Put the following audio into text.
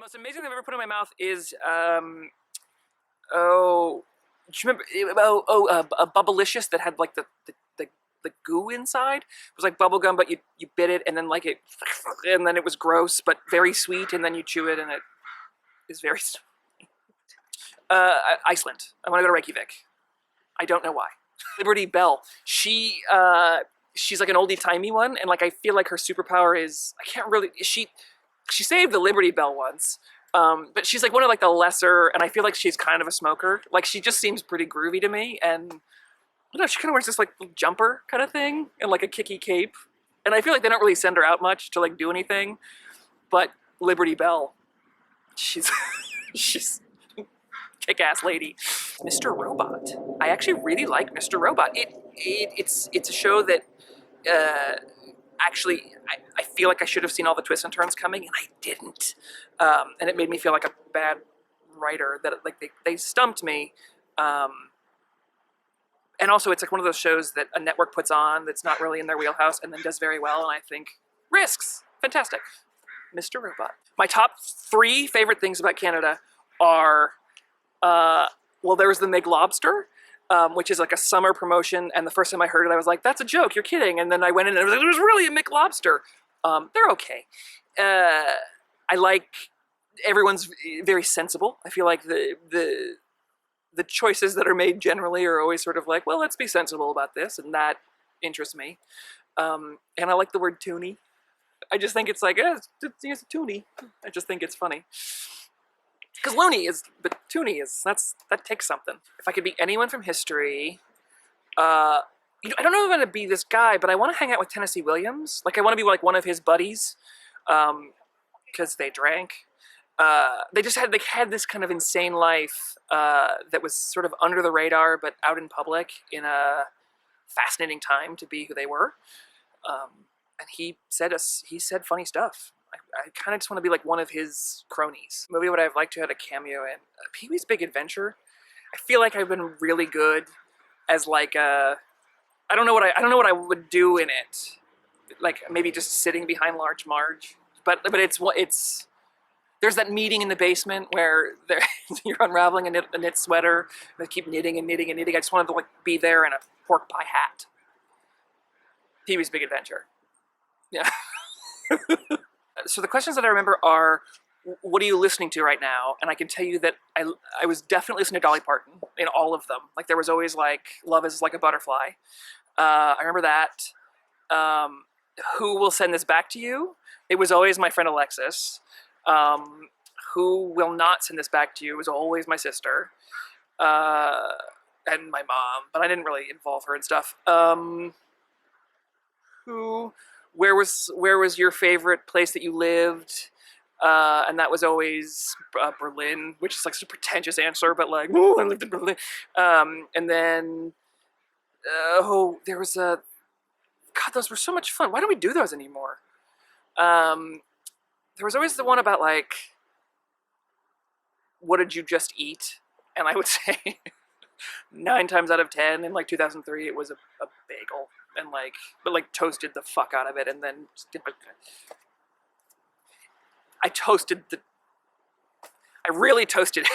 most amazing thing I've ever put in my mouth is, oh, do you remember, a Bubblicious that had like the goo inside? It was like bubble gum, but you bit it and then like it, and then it was gross, but very sweet, and then you chew it and it is very sweet. Iceland. I want to go to Reykjavik. I don't know why. Liberty Bell. She's like an oldie-timey one, and like I feel like her superpower is, I can't really, she saved the Liberty Bell once, but she's like one of like the lesser, and I feel like she's kind of a smoker. Like she just seems pretty groovy to me, and I don't know, she kind of wears this like jumper kind of thing and like a kicky cape, and I feel like they don't really send her out much to like do anything, but Liberty Bell, she's kick-ass lady. Mr. Robot. I actually really like Mr. Robot. It's a show that actually I feel like I should have seen all the twists and turns coming, and I didn't. And it made me feel like a bad writer, that like they stumped me. And also it's like one of those shows that a network puts on that's not really in their wheelhouse and then does very well, and I think, risks. Fantastic. Mr. Robot. My top 3 favorite things about Canada are, well, there was the Mig Lobster, which is like a summer promotion, and the first time I heard it, I was like, that's a joke, you're kidding. And then I went in and it was really a Mig Lobster. They're okay. I like, everyone's very sensible. I feel like the choices that are made generally are always sort of like, well, let's be sensible about this, and that interests me. And I like the word toonie. I just think it's like, it's a toonie. I just think it's funny. Because loony is, but toonie is, that takes something. If I could be anyone from history, I don't know if I'm gonna be this guy, but I want to hang out with Tennessee Williams. Like I want to be like one of his buddies, because they drank. They had this kind of insane life that was sort of under the radar, but out in public in a fascinating time to be who they were. And he said funny stuff. I kind of just want to be like one of his cronies. Movie would I have liked to have had a cameo in? Pee-wee's Big Adventure. I feel like I've been really good as like a, I don't know what I would do in it. Like maybe just sitting behind Large Marge. But it's there's that meeting in the basement where you're unraveling a knit sweater. They keep knitting and knitting and knitting. I just wanted to like be there in a pork pie hat. Pee-wee's Big Adventure. Yeah. So the questions that I remember are, what are you listening to right now? And I can tell you that I was definitely listening to Dolly Parton in all of them. Like there was always like, Love Is Like a Butterfly. I remember that. Who Will Send This Back to You? It was always my friend Alexis. Who Will Not Send This Back to You? It was always my sister. And my mom, but I didn't really involve her and stuff. Where was your favorite place that you lived? And that was always Berlin, which is like such a pretentious answer, but like, oh, I lived in Berlin. And then, there was God, those were so much fun. Why don't we do those anymore? There was always the one about like, what did you just eat? And I would say 9 times out of 10 in like 2003, it was a bagel. And like, but like toasted the fuck out of it, and then I really toasted